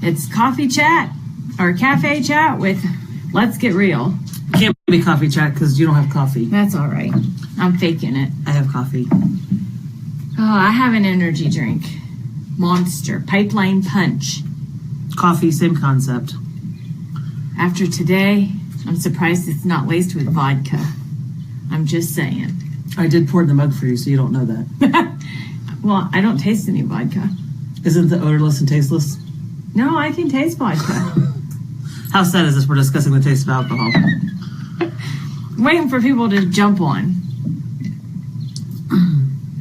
It's coffee chat or cafe chat with Let's Get Real. It can't be coffee chat because you don't have coffee. That's all right. I'm faking it. I have coffee. Oh, I have an energy drink. Monster. Pipeline Punch. Coffee, same concept. After today, I'm surprised it's not laced with vodka. I'm just saying. I did pour it in the mug for you, so you don't know that. Well, I don't taste any vodka. Isn't the odorless and tasteless? No, I can taste vodka. How sad is this? We're discussing the taste of alcohol. Waiting for people to jump on.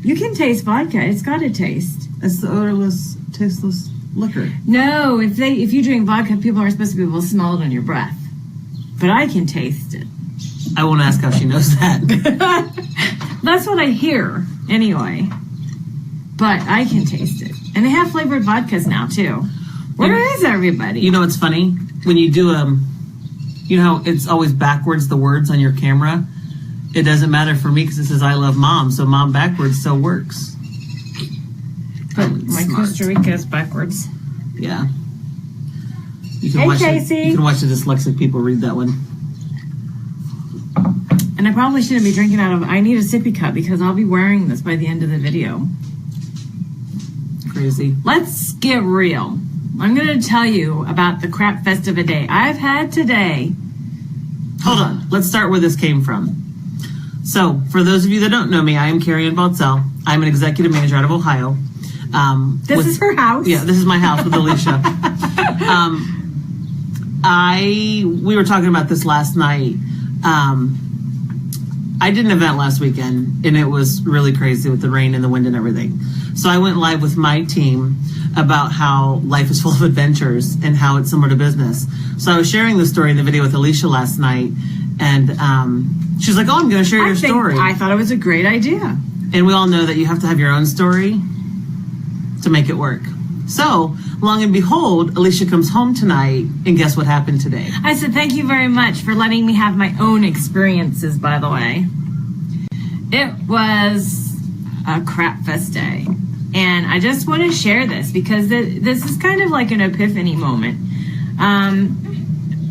You can taste vodka. It's got a taste. It's the odorless, tasteless liquor. No, if you drink vodka, people aren't supposed to be able to smell it on your breath. But I can taste it. I won't ask how she knows that. That's what I hear, anyway. But I can taste it. And they have flavored vodkas now, too. Where is everybody? You know what's funny? When you do, you know how it's always backwards, the words on your camera? It doesn't matter for me because it says I love mom, so mom backwards still works. But my smart. Costa Rica is backwards. Yeah. You can hey, watch Casey. You can watch the dyslexic people read that one. And I probably shouldn't be drinking out of... I need a sippy cup because I'll be wearing this by the end of the video. Crazy. Let's get real. I'm going to tell you about the crap fest of a day I've had today. Hold on. Let's start where this came from. So, for those of you that don't know me, I am Carrie Ann Baltzell. I'm an executive manager out of Ohio. This is her house? Yeah, this is my house with Alicia. We were talking about this last night. I did an event last weekend, and it was really crazy with the rain and the wind and everything. So I went live with my team about how life is full of adventures and how it's similar to business. So I was sharing the story in the video with Alicia last night, and she's like, oh, I'm going to share your story. I thought it was a great idea. And we all know that you have to have your own story to make it work. So, long and behold, Alicia comes home tonight, and guess what happened today? I said, thank you very much for letting me have my own experiences, by the way. It was a crap fest day. And I just want to share this because this is kind of like an epiphany moment.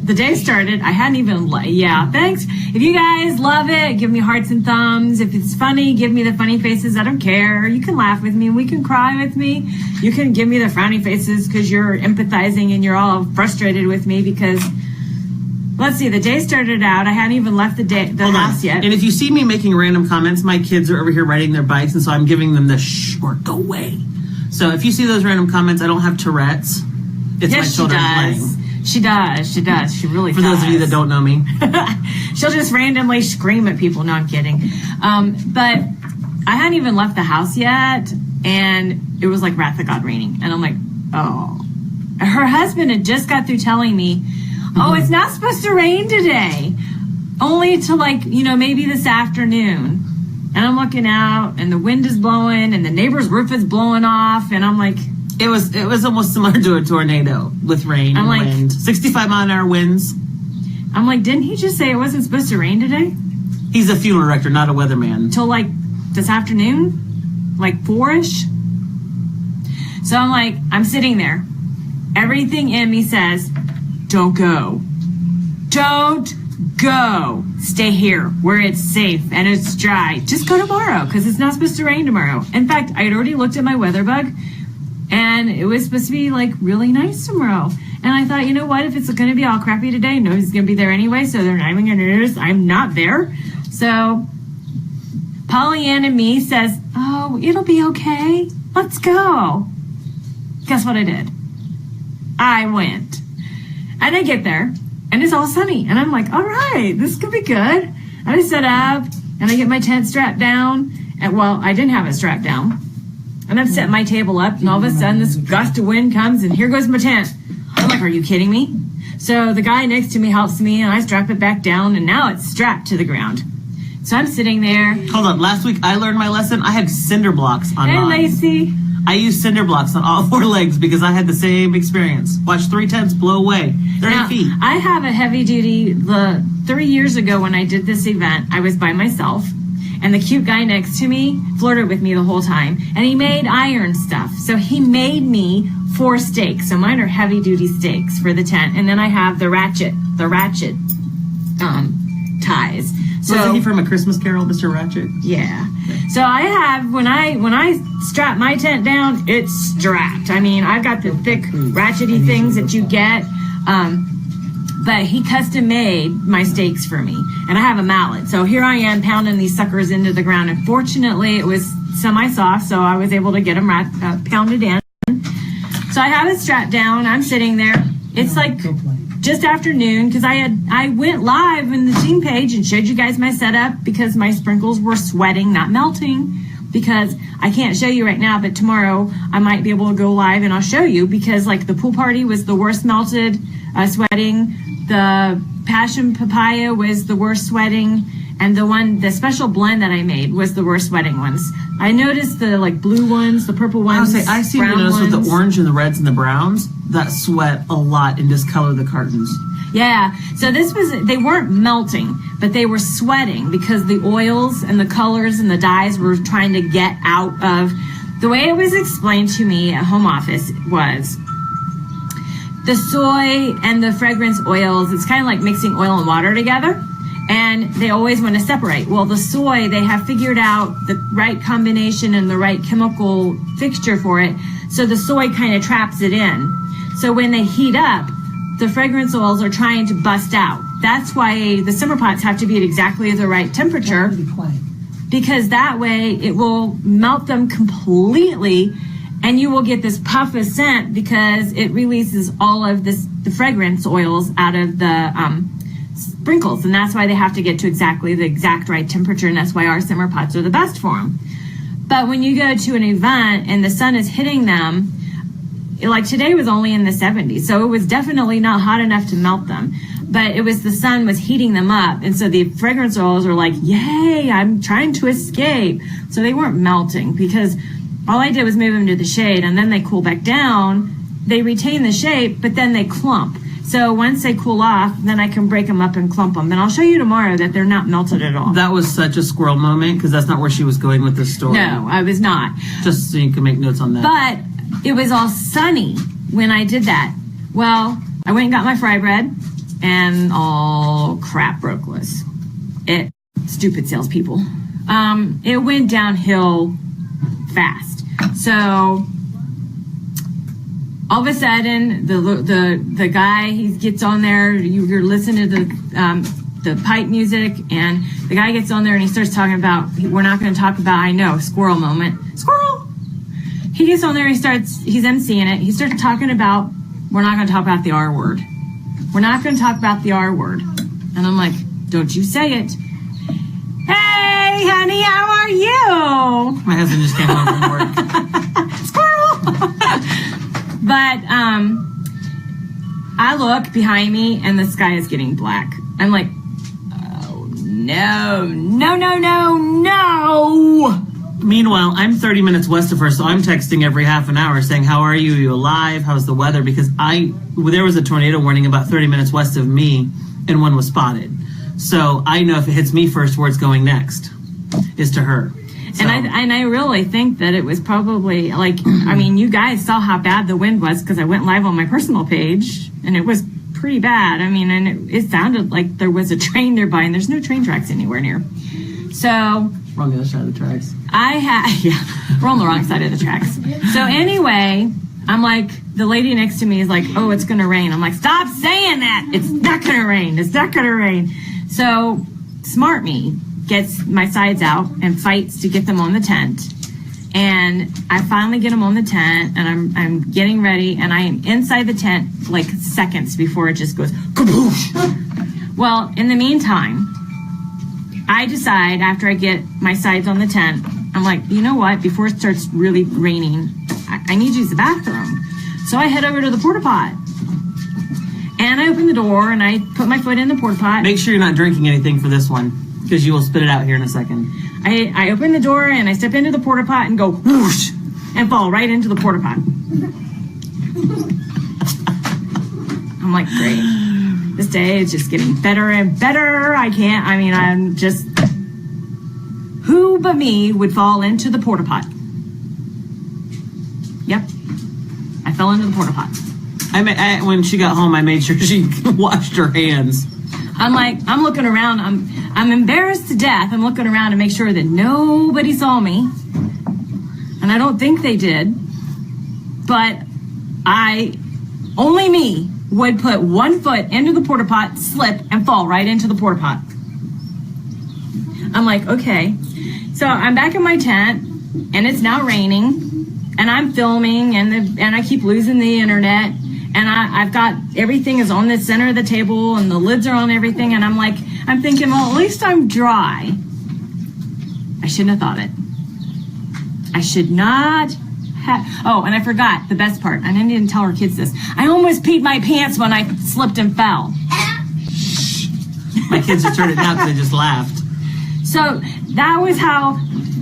The day started, I hadn't even, thanks. If you guys love it, give me hearts and thumbs. If it's funny, give me the funny faces. I don't care. You can laugh with me. We can cry with me. You can give me the frowny faces because you're empathizing and you're all frustrated with me because, let's see, the day started out. I hadn't even left the house yet. And if you see me making random comments, my kids are over here riding their bikes, and so I'm giving them the shh or go away. So if you see those random comments, I don't have Tourette's. It's my children playing. She does. She really does. For those of you that don't know me. She'll just randomly scream at people. No, I'm kidding. But I hadn't even left the house yet, and it was like Wrath of God raining. And I'm like, oh. Her husband had just got through telling me, oh, it's not supposed to rain today. Only to maybe this afternoon. And I'm looking out, and the wind is blowing, and the neighbor's roof is blowing off, and I'm like... It was almost similar to a tornado with rain and wind. 65-mile-an-hour winds. I'm like, didn't he just say it wasn't supposed to rain today? He's a funeral director, not a weatherman. Till this afternoon? 4-ish? So I'm like, I'm sitting there. Everything in me says, don't go. Don't go. Stay here where it's safe and it's dry. Just go tomorrow because it's not supposed to rain tomorrow. In fact, I had already looked at my weather bug. And it was supposed to be really nice tomorrow. And I thought, you know what? If it's going to be all crappy today, nobody's going to be there anyway. So they're not even going to notice I'm not there. So Pollyanna me says, oh, it'll be okay. Let's go. Guess what I did? I went. And I get there and it's all sunny. And I'm like, all right, this could be good. And I set up and I get my tent strapped down. And I didn't have it strapped down. And I've set my table up, and all of a sudden this gust of wind comes, and here goes my tent. I'm like, are you kidding me? So the guy next to me helps me, and I strap it back down, and now it's strapped to the ground. So I'm sitting there. Hold on. Last week I learned my lesson. I had cinder blocks on mine. Hey, Lacey. I used cinder blocks on all 4 legs because I had the same experience. Watch 3 tents blow away. 30 feet. I have a heavy duty. 3 years ago when I did this event, I was by myself. And the cute guy next to me flirted with me the whole time. And he made iron stuff. So he made me 4 steaks. So mine are heavy duty steaks for the tent. And then I have the ratchet ties. So Wasn't he from A Christmas Carol, Mr. Ratchet? yeah. So I have, when I strap my tent down, it's strapped. I mean, I've got the thick ratchety things that you get. But he custom made my stakes for me. And I have a mallet. So here I am pounding these suckers into the ground. And fortunately, it was semi-soft, so I was able to get them pounded in. So I have it strapped down. I'm sitting there. It's like just after noon, because I went live in the team page and showed you guys my setup because my sprinkles were sweating, not melting. Because I can't show you right now, but tomorrow I might be able to go live and I'll show you, because like the pool party was the worst melted sweating. The passion papaya was the worst sweating, and the special blend that I made was the worst sweating ones. I noticed the like blue ones, the purple ones, I see you brown notice with ones. the orange and the reds and the browns that sweat a lot and discolor the cartons. Yeah, so they weren't melting, but they were sweating because the oils and the colors and the dyes were trying to get out of. The way it was explained to me at home office was the soy and the fragrance oils, it's kind of like mixing oil and water together, and they always want to separate. Well, the soy, they have figured out the right combination and the right chemical fixture for it, so the soy kind of traps it in. So when they heat up, the fragrance oils are trying to bust out. That's why the simmer pots have to be at exactly the right temperature, because that way it will melt them completely, and you will get this puff of scent because it releases all of the fragrance oils out of the sprinkles. And that's why they have to get to exactly the exact right temperature. And that's why our simmer pots are the best for them. But when you go to an event and the sun is hitting them, like today was only in the 70s. So it was definitely not hot enough to melt them. But it was the sun was heating them up. And so the fragrance oils are like, yay, I'm trying to escape. So they weren't melting because all I did was move them to the shade, and then they cool back down. They retain the shape, but then they clump. So once they cool off, then I can break them up and clump them. And I'll show you tomorrow that they're not melted at all. That was such a squirrel moment, because that's not where she was going with this story. No, I was not. Just so you can make notes on that. But it was all sunny when I did that. Well, I went and got my fry bread, and all crap broke loose. Stupid salespeople. It went downhill fast. So all of a sudden, the guy, he gets on there. You're listening to the pipe music, and the guy gets on there and he starts talking about, we're not going to talk about, I know, squirrel moment. Squirrel! He gets on there, he's emceeing it. He starts talking about, we're not going to talk about the R word. We're not going to talk about the R word. And I'm like, don't you say it. Hey, honey, how are you? My husband just came home from work. Squirrel! But I look behind me and the sky is getting black. I'm like, oh, no. Meanwhile, I'm 30 minutes west of her, so I'm texting every half an hour saying, how are you? Are you alive? How's the weather? Because there was a tornado warning about 30 minutes west of me, and one was spotted. So I know if it hits me first, where it's going next is to her. So. And I really think that it was probably like, I mean, you guys saw how bad the wind was because I went live on my personal page, and it was pretty bad. I mean, and it sounded like there was a train nearby, and there's no train tracks anywhere near. So we're on the other side of the tracks. We're on the wrong side of the tracks. So anyway, I'm like, the lady next to me is like, oh, it's going to rain. I'm like, stop saying that. It's not going to rain. It's not going to rain. So smart me gets my sides out and fights to get them on the tent. And I finally get them on the tent, and I'm getting ready, and I am inside the tent like seconds before it just goes kaboosh. Well, in the meantime, I decide after I get my sides on the tent, I'm like, you know what? Before it starts really raining, I need to use the bathroom. So I head over to the porta pot. And I open the door and I put my foot in the porta pot. Make sure you're not drinking anything for this one, because you will spit it out here in a second. I open the door and I step into the porta pot and go whoosh and fall right into the porta pot. I'm like, great. This day is just getting better and better. I'm just, who but me would fall into the porta pot? Yep. I fell into the porta pot. When she got home, I made sure she washed her hands. I'm looking around. I'm embarrassed to death. I'm looking around to make sure that nobody saw me. And I don't think they did. But only me would put one foot into the porta pot, slip, and fall right into the porta pot. I'm like, okay. So I'm back in my tent, and it's now raining. And I'm filming, and I keep losing the internet, and I've got everything is on the center of the table, and the lids are on everything, and I'm thinking, well, at least I'm dry. I shouldn't have thought it. I should not have. Oh, and I forgot the best part. I didn't even tell our kids this. I almost peed my pants when I slipped and fell. My kids have turned it down because they just laughed. So that was how.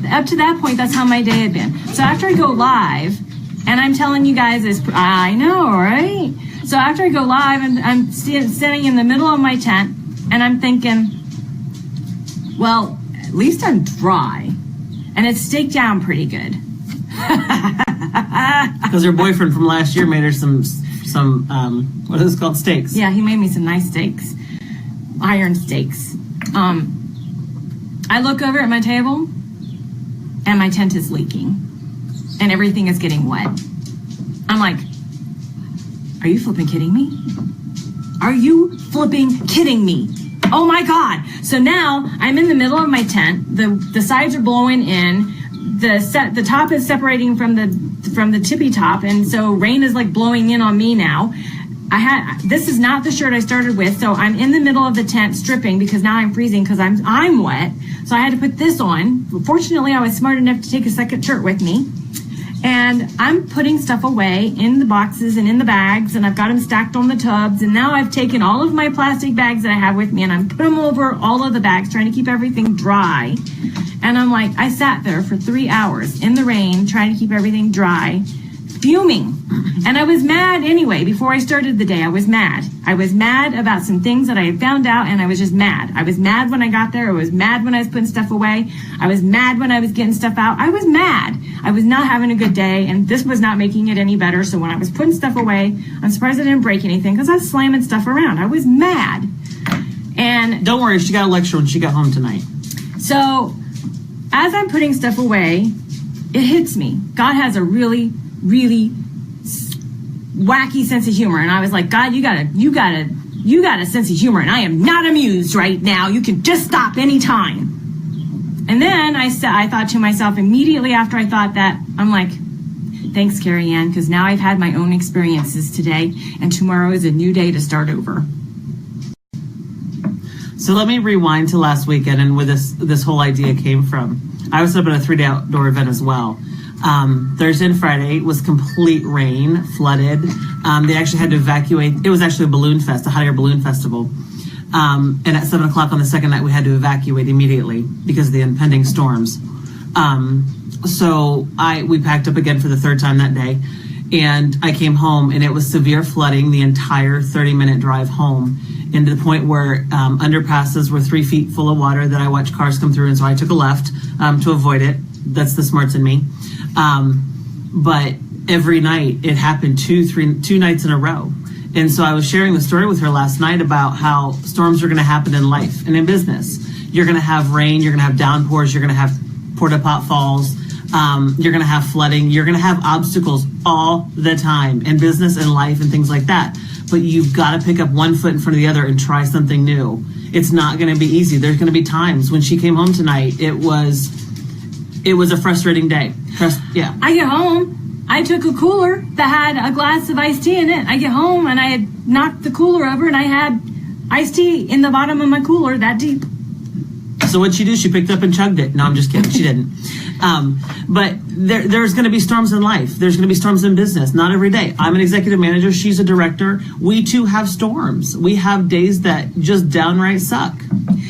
Up to that point, that's how my day had been. So after I go live, and I'm telling you guys this, I know, right? So after I go live, and I'm sitting in the middle of my tent, and I'm thinking, well, at least I'm dry, and it's staked down pretty good. Because her boyfriend from last year made her some what is it called, steaks? Yeah, he made me some nice steaks, iron steaks. I look over at my table. And my tent is leaking. And everything is getting wet. I'm like, are you flipping kidding me? Are you flipping kidding me? Oh my God. So now I'm in the middle of my tent. The sides are blowing in. The top is separating from the tippy top. And so rain is like blowing in on me now. This is not the shirt I started with. So I'm in the middle of the tent stripping because now I'm freezing because I'm wet. So I had to put this on. Fortunately, I was smart enough to take a second shirt with me. And I'm putting stuff away in the boxes and in the bags, and I've got them stacked on the tubs. And now I've taken all of my plastic bags that I have with me, and I'm putting them over all of the bags, trying to keep everything dry. And I'm like, I sat there for 3 hours in the rain, trying to keep everything dry, fuming. And I was mad anyway. Before I started the day, I was mad. I was mad about some things that I had found out, and I was just mad. I was mad when I got there. I was mad when I was putting stuff away. I was mad when I was getting stuff out. I was mad. I was not having a good day, and this was not making it any better. So when I was putting stuff away, I'm surprised I didn't break anything because I was slamming stuff around. I was mad. And don't worry, she got a lecture when she got home tonight. So as I'm putting stuff away, it hits me. God has a really, really wacky sense of humor, and I was like, God, you got a sense of humor, and I am not amused right now. You can just stop anytime. And then I thought to myself immediately after I thought that, I'm like, thanks, Carrie Ann, because now I've had my own experiences today, and tomorrow is a new day to start over. So let me rewind to last weekend and where this whole idea came from. I was up at a 3-day outdoor event as well. Thursday and Friday was complete rain, flooded. They actually had to evacuate. It was actually a balloon fest, a hot air balloon festival. And at 7 o'clock on the second night, we had to evacuate immediately because of the impending storms. So we packed up again for the third time that day. And I came home, and it was severe flooding the entire 30-minute drive home, and to the point where underpasses were 3 feet full of water that I watched cars come through, and so I took a left to avoid it. That's the smarts in me. But every night it happened two nights in a row. And so I was sharing the story with her last night about how storms are going to happen in life and in business. You're going to have rain, you're going to have downpours, you're going to have porta pot falls, you're going to have flooding, you're going to have obstacles all the time in business and life and things like that. But you've got to pick up one foot in front of the other and try something new. It's not going to be easy. There's going to be times when she came home tonight, it was a frustrating day. Yeah. I get home, I took a cooler that had a glass of iced tea in it. I get home and I had knocked the cooler over and I had iced tea in the bottom of my cooler that deep. So what'd she do? She picked up and chugged it. No, I'm just kidding. She didn't. But there's going to be storms in life. There's going to be storms in business. Not every day. I'm an executive manager. She's a director. We too have storms. We have days that just downright suck.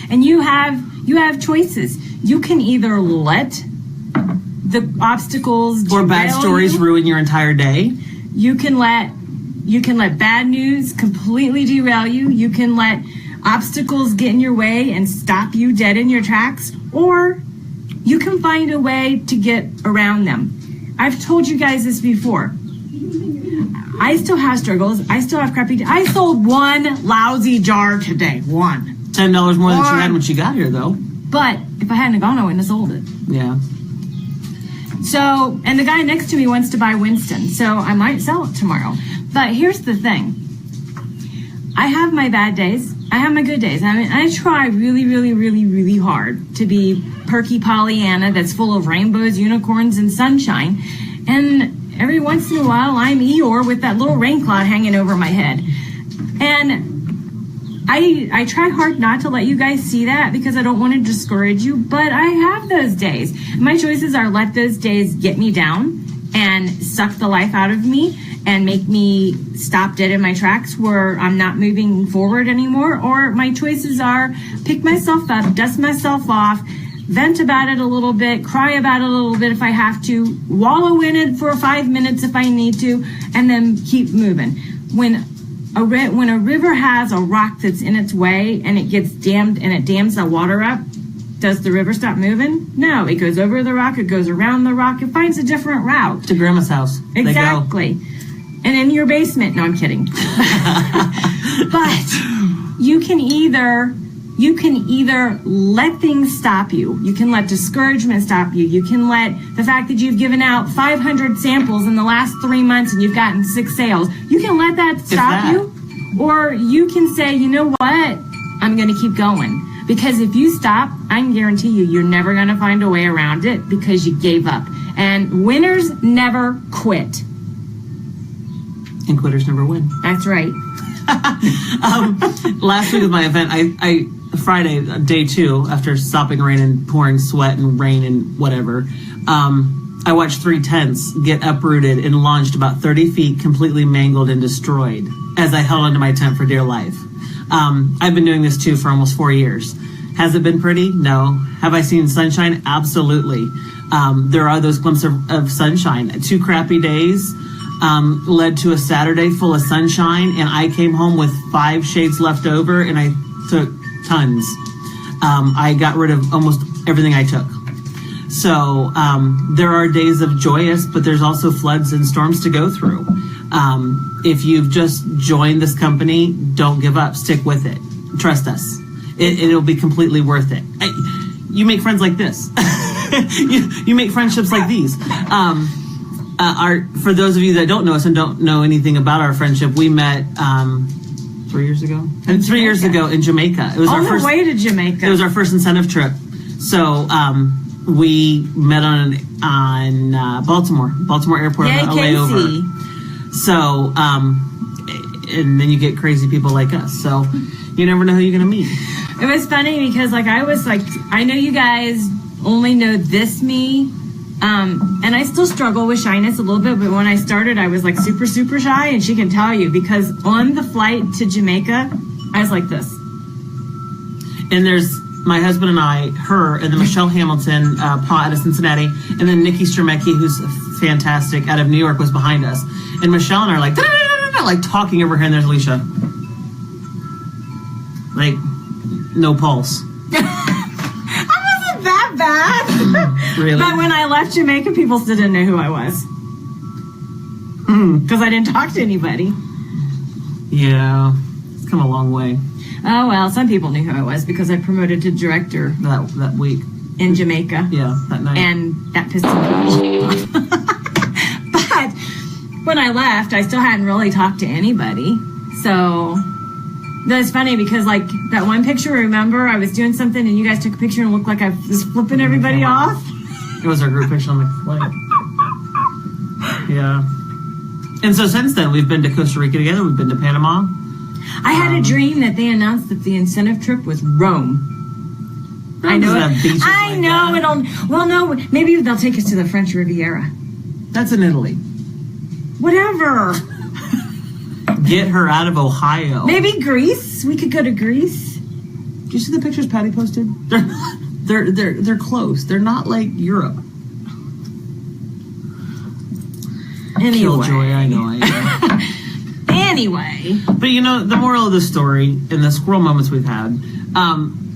And you have choices. You can either let the obstacles or bad stories ruin your entire day. You can let bad news completely derail you. You can let obstacles get in your way and stop you dead in your tracks, or you can find a way to get around them. I've told you guys this before. I still have struggles. I still have crappy. I sold one lousy jar today. One. $10 more than she had when she got here, though. But if I hadn't gone, I wouldn't have sold it. Yeah. So, and the guy next to me wants to buy Winston, so I might sell it tomorrow. But here's the thing. I have my bad days. I have my good days. I mean, I try really, really, really, really hard to be perky Pollyanna that's full of rainbows, unicorns, and sunshine. And every once in a while, I'm Eeyore with that little rain cloud hanging over my head. And I try hard not to let you guys see that because I don't want to discourage you, but I have those days. My choices are let those days get me down and suck the life out of me and make me stop dead in my tracks where I'm not moving forward anymore. Or my choices are pick myself up, dust myself off, vent about it a little bit, cry about it a little bit if I have to, wallow in it for 5 minutes if I need to, and then keep moving. When a river has a rock that's in its way and it gets dammed and it dams the water up, does the river stop moving? No, it goes over the rock, it goes around the rock, it finds a different route. To Grandma's house. Exactly. And in your basement. No, I'm kidding. But you can either let things stop you. You can let discouragement stop you. You can let the fact that you've given out 500 samples in the last 3 months and you've gotten 6 sales. You can let that stop you. Or you can say, you know what? I'm going to keep going. Because if you stop, I can guarantee you, you're never going to find a way around it because you gave up. And winners never quit. And quitters never win. That's right. Last week of my event, I Friday, day 2, after stopping rain and pouring sweat and rain and whatever, I watched 3 tents get uprooted and launched about 30 feet, completely mangled and destroyed as I held onto my tent for dear life. I've been doing this too for almost 4 years. Has it been pretty? No. Have I seen sunshine? Absolutely. There are those glimpses of sunshine. 2 crappy days led to a Saturday full of sunshine, and I came home with 5 shades left over, and I took tons. I got rid of almost everything I took. So there are days of joyous, but there's also floods and storms to go through. If you've just joined this company, don't give up. Stick with it. Trust us. It'll be completely worth it. You make friends like this. you make friendships like these. For those of you that don't know us and don't know anything about our friendship, we met 3 years ago. And 3 years ago in Jamaica. It was our first way to Jamaica. It was our first incentive trip. So we met on Baltimore Airport on a layover. So and then you get crazy people like us. So you never know who you're gonna meet. It was funny because I know you guys only know this me. And I still struggle with shyness a little bit, but when I started, I was like super, super shy, and she can tell you because on the flight to Jamaica, I was like this. And there's my husband and I, her, and then Michelle Hamilton, out of Cincinnati, and then Nikki Stremecki, who's fantastic, out of New York, was behind us. And Michelle and I are like, like talking over here, and there's Alicia. Like, no pulse. That bad. Really? But when I left Jamaica, people still didn't know who I was. Because I didn't talk to anybody. Yeah. It's come a long way. Oh, well, some people knew who I was because I promoted to director that week. In Jamaica. Yeah, that night. And that pissed me off. But when I left, I still hadn't really talked to anybody. So that's funny because, like, that one picture, remember, I was doing something and you guys took a picture and it looked like I was flipping everybody off? It was our group picture on the flight. Yeah. And so since then, we've been to Costa Rica together. We've been to Panama. I had a dream that they announced that the incentive trip was Rome. I know it. I know it'll. Well, no, maybe they'll take us to the French Riviera. That's in Italy. Whatever. Get her out of Ohio. Maybe Greece. We could go to Greece. Did you see the pictures Patty posted? They're close. They're not like Europe. Anyway. Killjoy, I know. Anyway. But you know, the moral of the story in the squirrel moments we've had,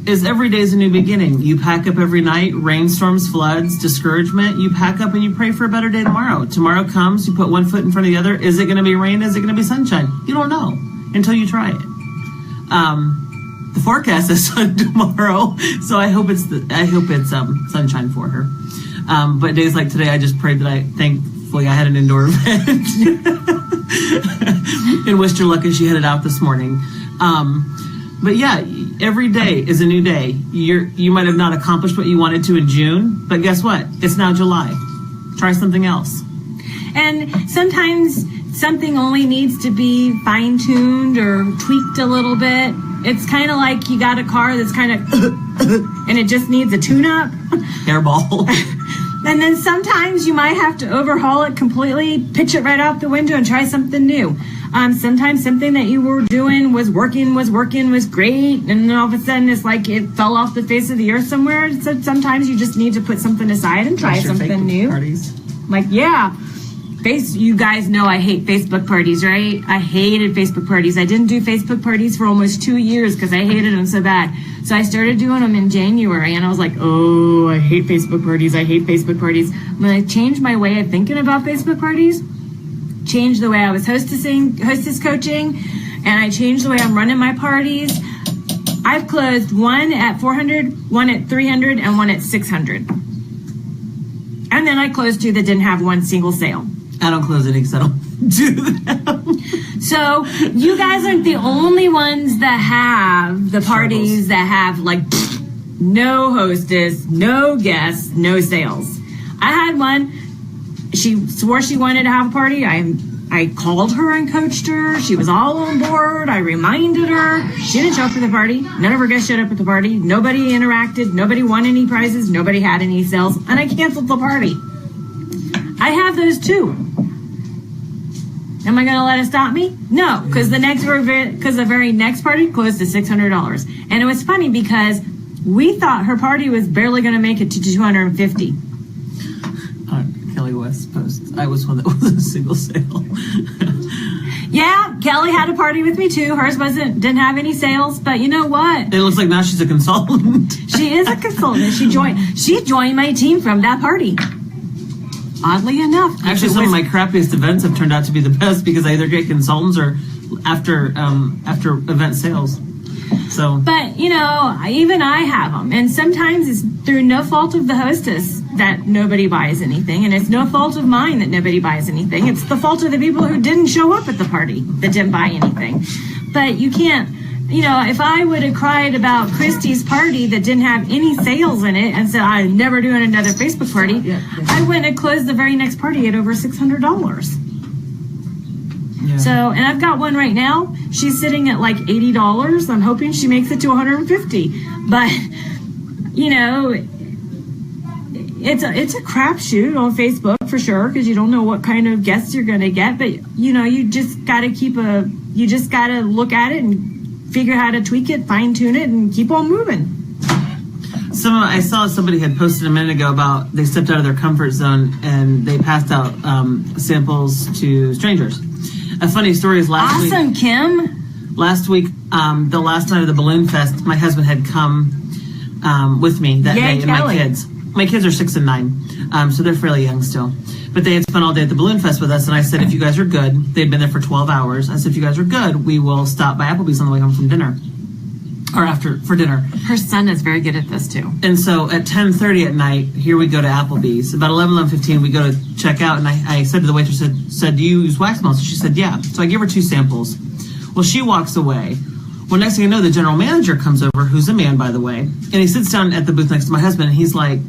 is every day is a new beginning. You pack up every night, rainstorms, floods, discouragement. You pack up and you pray for a better day tomorrow. Tomorrow comes, you put one foot in front of the other. Is it going to be rain? Is it going to be sunshine? You don't know until you try it. The forecast is sun tomorrow, so I hope it's sunshine for her. But days like today, I just prayed that thankfully I had an indoor event and wished her luck as she headed out this morning. But yeah, every day is a new day. You might have not accomplished what you wanted to in June, but guess what? It's now July. Try something else. And sometimes something only needs to be fine-tuned or tweaked a little bit. It's kind of like you got a car that's kind of and it just needs a tune-up. Hairball. And then sometimes you might have to overhaul it completely, pitch it right out the window and try something new. Sometimes something that you were doing was working, was great, and then all of a sudden it's like it fell off the face of the earth somewhere. So sometimes you just need to put something aside and try something new. Parties. Like, yeah. You guys know I hate Facebook parties, right? I hated Facebook parties. I didn't do Facebook parties for almost 2 years because I hated them so bad. So I started doing them in January, and I was like, oh, I hate Facebook parties. I hate Facebook parties. When I changed my way of thinking about Facebook parties, changed the way I was hostess coaching, and I changed the way I'm running my parties. I've closed one at 400, one at 300, and one at 600. And then I closed two that didn't have one single sale. I don't close any because I don't do them. So you guys aren't the only ones that have the parties that have like no hostess, no guests, no sales. I had one. She swore she wanted to have a party. I called her and coached her. She was all on board. I reminded her. She didn't show up for the party. None of her guests showed up at the party. Nobody interacted. Nobody won any prizes. Nobody had any sales. And I canceled the party. I have those too. Am I going to let it stop me? No, because the very next party closed to $600. And it was funny because we thought her party was barely going to make it to $250. Kelly West posts. I was one that was a single sale. Yeah, Kelly had a party with me too. Hers didn't have any sales, but you know what? It looks like now she's a consultant. She is a consultant. She joined my team from that party. Oddly enough. Actually, some of my crappiest events have turned out to be the best because I either get consultants or after event sales. So, but even I have them, and sometimes it's through no fault of the hostess that nobody buys anything, and it's no fault of mine that nobody buys anything. It's the fault of the people who didn't show up at the party that didn't buy anything. But you can't. If I would have cried about Christy's party that didn't have any sales in it and said I'm never doing another Facebook party, I went and closed the very next party at over $600. Yeah. So, and I've got one right now. She's sitting at like $80. I'm hoping she makes it to $150. But it's a crapshoot on Facebook for sure because you don't know what kind of guests you're going to get. But you just got to look at it and figure how to tweak it, fine tune it, and keep on moving. I saw somebody had posted a minute ago about they stepped out of their comfort zone and they passed out samples to strangers. A funny story is last week. Awesome, Kim. Last week, the last night of the Balloon Fest, my husband had come with me that day, and Kelly. my kids. My kids are 6 and 9, so they're fairly young still. But they had spent all day at the Balloon Fest with us, and I said, if you guys are good, they'd been there for 12 hours. I said, if you guys are good, we will stop by Applebee's on the way home from dinner. Or for dinner. Her son is very good at this, too. And so at 10:30 at night, here we go to Applebee's. About 11:15, we go to check out, and I said to the waitress, said, do you use wax melts? She said, yeah. So I give her 2 samples. Well, she walks away. Well, next thing you know, the general manager comes over, who's a man, by the way, and he sits down at the booth next to my husband, and he's like,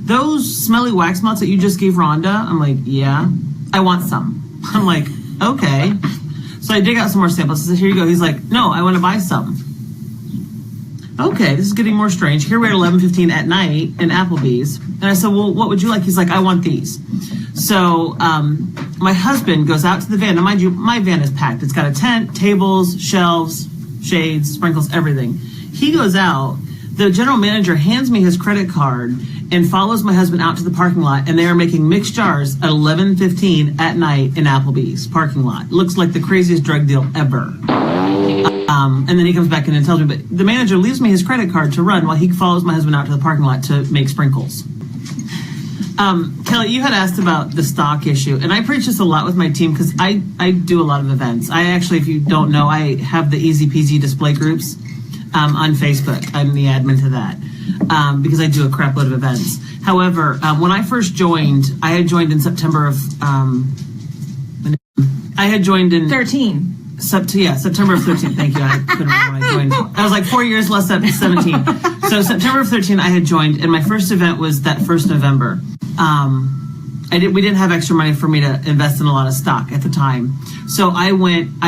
those smelly wax melts that you just gave Rhonda? I'm like, yeah, I want some. I'm like, okay. So I dig out some more samples. I said, here you go. He's like, no, I want to buy some. Okay, this is getting more strange. Here we're at 11:15 at night in Applebee's. And I said, well, what would you like? He's like, I want these. So my husband goes out to the van. Now, mind you, my van is packed. It's got a tent, tables, shelves, shades, sprinkles, everything. He goes out. The general manager hands me his credit card and follows my husband out to the parking lot, and they are making mixed jars at 11:15 at night in Applebee's parking lot. Looks like the craziest drug deal ever. And then he comes back in and tells me, but the manager leaves me his credit card to run while he follows my husband out to the parking lot to make sprinkles. Kelly, you had asked about the stock issue, and I preach this a lot with my team because I do a lot of events. I actually, if you don't know, I have the Easy Peasy display groups on Facebook. I'm the admin to that because I do a crap load of events. However, when I first joined, I had joined in September of, I had joined in 13. September of 13. Thank you. I couldn't remember when I joined. I was like 4 years less than 17. So September of 13, I had joined, and my first event was that first November. We didn't have extra money for me to invest in a lot of stock at the time. So I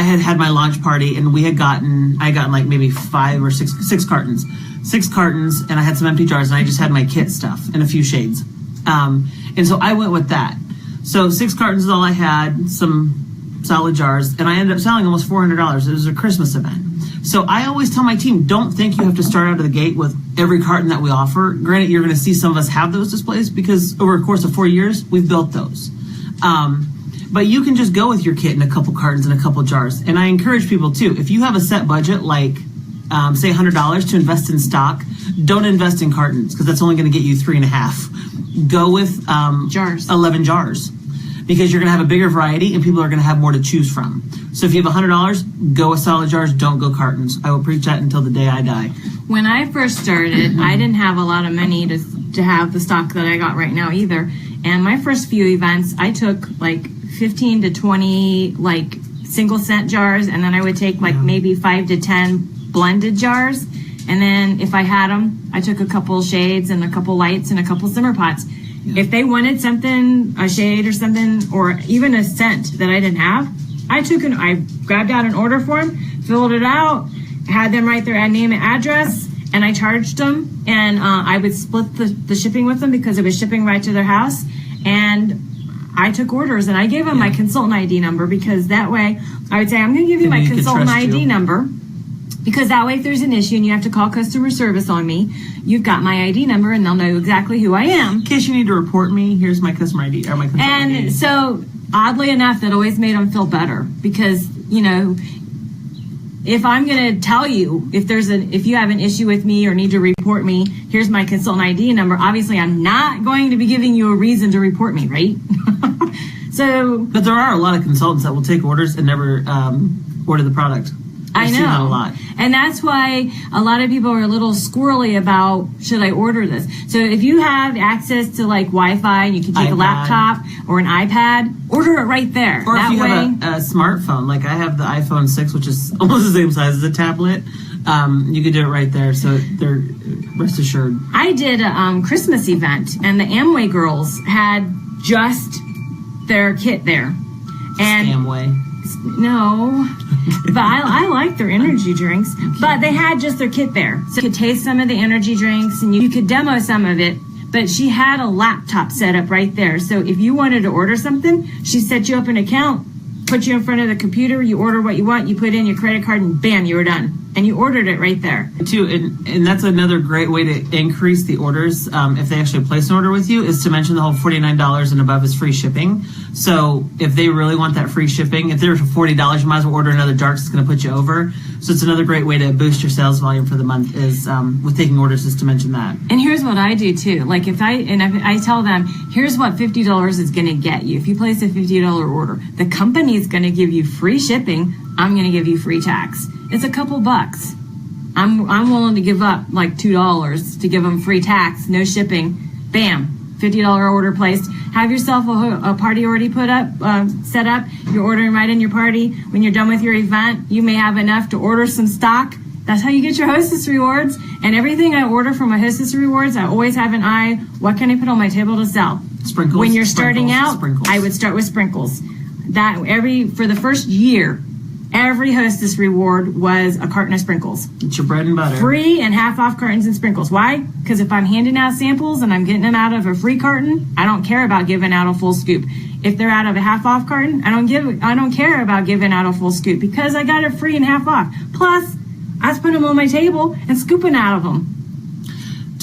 had my launch party, and I had gotten like maybe 5 or 6 cartons. 6 cartons, and I had some empty jars, and I just had my kit stuff and a few shades. And so I went with that. So 6 cartons is all I had, some solid jars, and I ended up selling almost $400. It was a Christmas event. So I always tell my team, don't think you have to start out of the gate with every carton that we offer. Granted, you're going to see some of us have those displays because over a course of 4 years, we've built those. But you can just go with your kit in a couple cartons and a couple jars. And I encourage people too, if you have a set budget, like say $100 to invest in stock, don't invest in cartons because that's only going to get you 3.5. Go with jars. 11 jars. Because you're going to have a bigger variety and people are going to have more to choose from. So if you have $100, go with solid jars, don't go cartons. I will preach that until the day I die. When I first started, I didn't have a lot of money to have the stock that I got right now either. And my first few events, I took like 15 to 20 like single scent jars, and then I would take like maybe 5 to 10 blended jars. And then if I had them, I took a couple shades and a couple lights and a couple simmer pots. If they wanted something, a shade or something, or even a scent that I didn't have, I grabbed out an order form, filled it out, had them write their name and address, and I charged them. And I would split the shipping with them because it was shipping right to their house. And I took orders, and I gave them my consultant ID number because that way I would say, I'm going to give you my consultant ID number. Because that way, if there's an issue and you have to call customer service on me, you've got my ID number and they'll know exactly who I am. In case you need to report me, here's my customer ID or my customer ID. And so, oddly enough, that always made them feel better because, if I'm going to tell you if you have an issue with me or need to report me, here's my consultant ID number. Obviously, I'm not going to be giving you a reason to report me, right? But there are a lot of consultants that will take orders and never order the product. I know. That a lot. And that's why a lot of people are a little squirrely about, should I order this? So if you have access to like Wi-Fi and you can take a laptop or an iPad, order it right there. Or if you have a smartphone, like I have the iPhone 6, which is almost the same size as a tablet, you could do it right there. So they're rest assured. I did a Christmas event and the Amway girls had just their kit there. And Amway. No, but I like their energy drinks. But they had just their kit there. So you could taste some of the energy drinks and you could demo some of it. But she had a laptop set up right there. So if you wanted to order something, she set you up an account, put you in front of the computer, you order what you want, you put in your credit card, and bam, you were done. And you ordered it right there. Too, and that's another great way to increase the orders if they actually place an order with you is to mention the whole $49 and above is free shipping. So if they really want that free shipping, if they're $40, you might as well order another jar 'cause it's going to put you over. So it's another great way to boost your sales volume for the month is with taking orders is to mention that. And here's what I do too. Like if I tell them, here's what $50 is going to get you. If you place a $50 order, the company is going to give you free shipping. I'm going to give you free tax. It's a couple bucks. I'm willing to give up like $2 to give them free tax, no shipping. Bam, $50 order placed. Have yourself a party already set up. You're ordering right in your party. When you're done with your event, you may have enough to order some stock. That's how you get your Hostess Rewards. And everything I order from my Hostess Rewards, I always have an eye. What can I put on my table to sell? Sprinkles. When you're starting out, I would start with sprinkles. For the first year, every Hostess Reward was a carton of sprinkles. It's your bread and butter. Free and half off cartons and sprinkles. Why? Because if I'm handing out samples and I'm getting them out of a free carton, I don't care about giving out a full scoop. If they're out of a half off carton, I don't care about giving out a full scoop because I got it free and half off. Plus, I was putting them on my table and scooping out of them.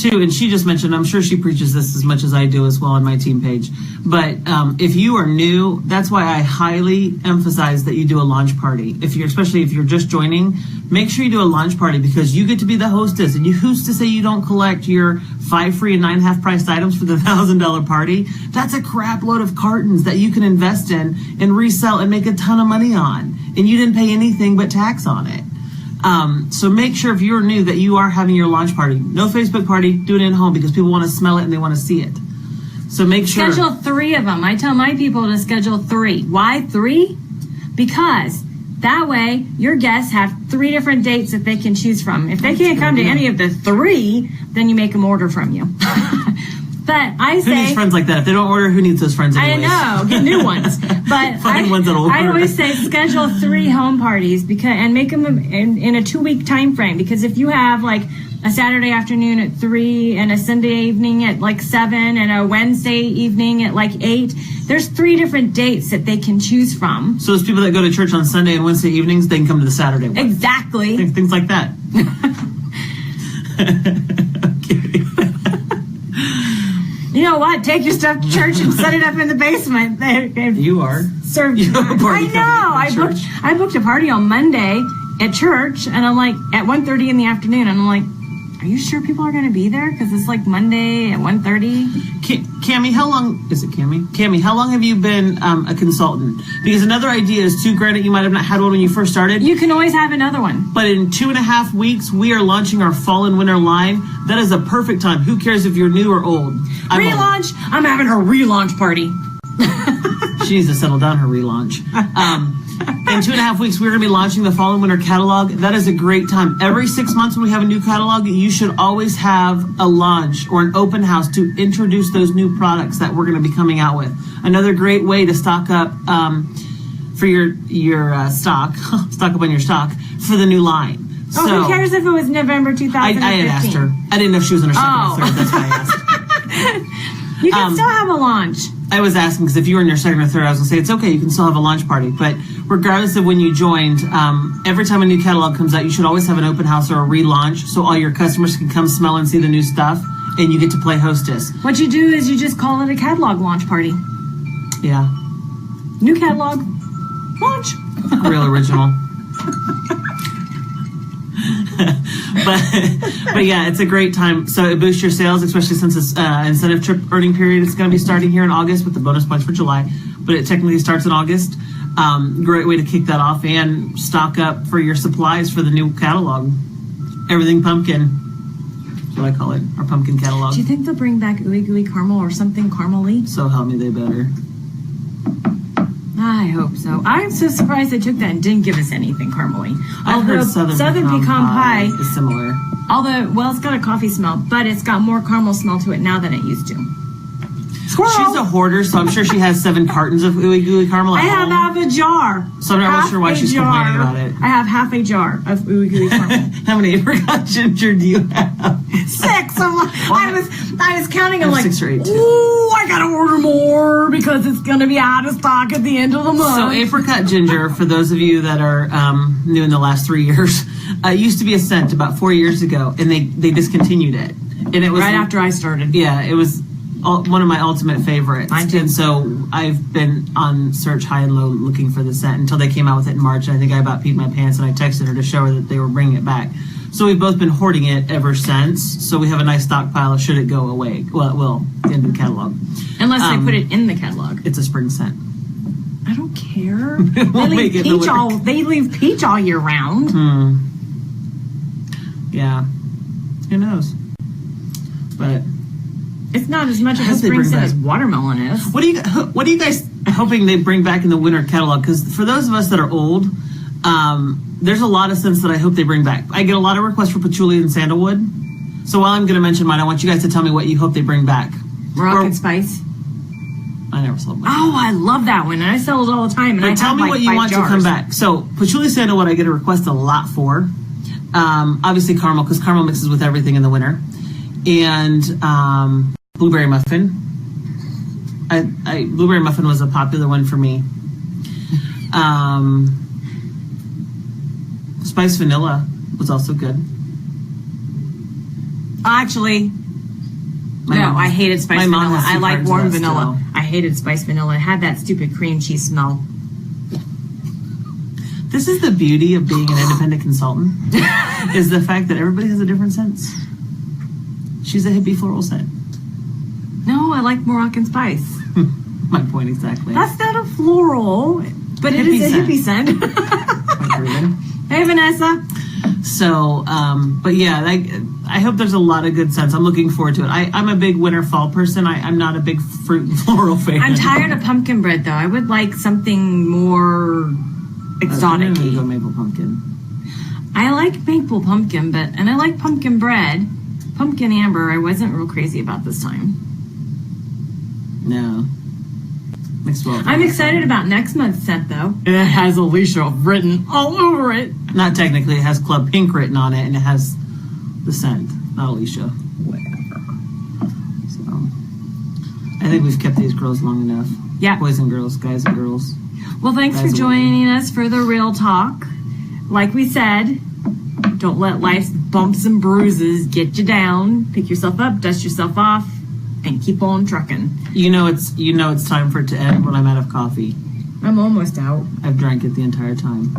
too, and she just mentioned, I'm sure she preaches this as much as I do as well on my team page, but if you are new, that's why I highly emphasize that you do a launch party. Especially if you're just joining, make sure you do a launch party, because you get to be the hostess, and who's to say you don't collect your 5 free and 9 half priced items for the $1,000 party? That's a crap load of cartons that you can invest in and resell and make a ton of money on, and you didn't pay anything but tax on it. So make sure if you're new that you are having your launch party. No Facebook party, do it in home, because people want to smell it and they want to see it. So make sure. Schedule 3 of them. I tell my people to schedule 3. Why 3? Because that way your guests have 3 different dates that they can choose from. If they can't come to any of the 3, then you make them order from you. But I Who needs say, friends like that? If they don't order, who needs those friends anyways? I know, get new ones. But Find ones that'll I order. always say schedule 3 home parties and make them in a 2-week time frame. Because if you have like a Saturday afternoon at 3 and a Sunday evening at like 7 and a Wednesday evening at like 8, there's 3 different dates that they can choose from. So those people that go to church on Sunday and Wednesday evenings, they can come to the Saturday one. Exactly. Things like that. Okay. You know what? Take your stuff to church and set it up in the basement. You are. Serve. You have a party I know. coming up at church. I booked a party on Monday at church, and I'm like at 1:30 in the afternoon, and I'm like, are you sure people are going to be there? Because it's like Monday at 1:30. Cammie, how long is it? Cammie, how long have you been a consultant? Because another idea is too. Granted, you might have not had one when you first started. You can always have another one. But in 2.5 weeks, we are launching our fall and winter line. That is a perfect time. Who cares if you're new or old? Relaunch. I'm having her relaunch party. She needs to settle down her relaunch. In 2.5 weeks, we're going to be launching the fall and winter catalog. That is a great time. Every 6 months when we have a new catalog, you should always have a launch or an open house to introduce those new products that we're going to be coming out with. Another great way to stock up for your stock, stock up on your stock for the new line. Oh, who cares if it was November 2015? I had asked her. I didn't know if she was in her second Oh. or third. That's why I asked. You can still have a launch. I was asking because if you were in your second or third, I was going to say it's okay. You can still have a launch party. But regardless of when you joined, every time a new catalog comes out, you should always have an open house or a relaunch so all your customers can come smell and see the new stuff, and you get to play hostess. What you do is you just call it a catalog launch party. Yeah. New catalog launch. Real original. but yeah, it's a great time. So it boosts your sales, especially since it's incentive trip earning period. It's going to be starting here in August with the bonus points for July, but it technically starts in August. Great way to kick that off and stock up for your supplies for the new catalog. Everything pumpkin. That's what I call it, our pumpkin catalog. Do you think they'll bring back ooey gooey caramel or something caramely? So help me, they better. I hope so. I'm so surprised they took that and didn't give us anything caramely. I've heard Southern pecan pie is similar. Although, well, it's got a coffee smell, but it's got more caramel smell to it now than it used to. Squirrel! She's a hoarder, so I'm sure she has 7 cartons of ooey gooey caramel at I have home. half a jar. So I'm not sure why she's complaining about it. I have half a jar of ooey gooey caramel. How many apricot ginger do you have? 6. I was counting. I'm like, 6 or 8 too. ooh, I gotta order more because it's gonna be out of stock at the end of the month. So apricot ginger, for those of you that are new in the last 3 years, used to be a scent about 4 years ago, and they discontinued it. And it was right after I started. Yeah, it was one of my ultimate favorites. Mine too. And so I've been on search high and low looking for the scent until they came out with it in March. And I think I about peed my pants, and I texted her to show her that they were bringing it back. So we've both been hoarding it ever since. So we have a nice stockpile should it go away. Well, it will at the end of the catalog. Unless they put it in the catalog. It's a spring scent. I don't care. won't make it in the winter. They leave peach all year round. Yeah. Who knows? But It's not as much of a hope they spring bring scent back- as watermelon is. what are you guys hoping they bring back in the winter catalog? Because for those of us that are old, there's a lot of scents that I hope they bring back. I get a lot of requests for patchouli and sandalwood. So while I'm going to mention mine, I want you guys to tell me what you hope they bring back. Rock and spice. I never sold mine. Oh, I love that one. And I sell it all the time. And I But tell have me like what you 5 want jars. to come back. So patchouli sandalwood, I get a request a lot for. Obviously caramel, because caramel mixes with everything in the winter. And blueberry muffin. Blueberry muffin was a popular one for me. Spice vanilla was also good. Actually, I hated spiced my mom vanilla. has I two like cartons warm of that vanilla. still. I hated spiced vanilla. It had that stupid cream cheese smell. This is the beauty of being an independent consultant, is the fact that everybody has a different sense. She's a hippie floral scent. No, I like Moroccan spice. My point exactly. That's not a floral, but it is a hippie scent. Point proven. Hey, Vanessa. So, but yeah, I hope there's a lot of good scents. I'm looking forward to it. I'm a big winter fall person. I'm not a big fruit and floral fan. I'm tired of pumpkin bread, though. I would like something more exotic. I'm gonna go maple pumpkin. I like maple pumpkin, and I like pumpkin bread. Pumpkin amber, I wasn't real crazy about this time. No. Mixed well. I'm excited about next month's scent, though. It has Alicia written all over it. Not technically, it has Club Pink written on it, and it has the scent, not Alicia. Whatever. So, I think we've kept these girls long enough. Yeah. Boys and girls, guys and girls. Well, thanks for Guys, joining us for the Real Talk. Like we said, don't let life's bumps and bruises get you down. Pick yourself up, dust yourself off, and keep on trucking. You know it's time for it to end when I'm out of coffee. I'm almost out. I've drank it the entire time.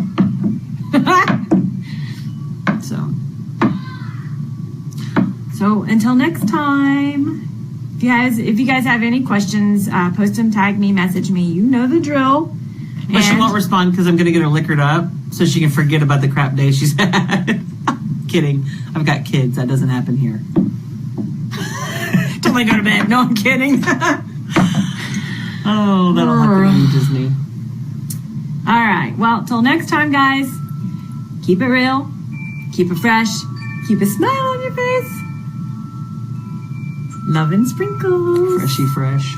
So until next time, if you guys have any questions, post them, tag me, message me. You know the drill. But she won't respond because I'm going to get her liquored up so she can forget about the crap day she's had. Kidding. I've got kids. That doesn't happen here. Till I go to bed. No, I'm kidding. Oh, that'll happen in Disney. All right. Well, till next time, guys, keep it real, keep it fresh, keep a smile on your face. Love and sprinkles. Freshy fresh.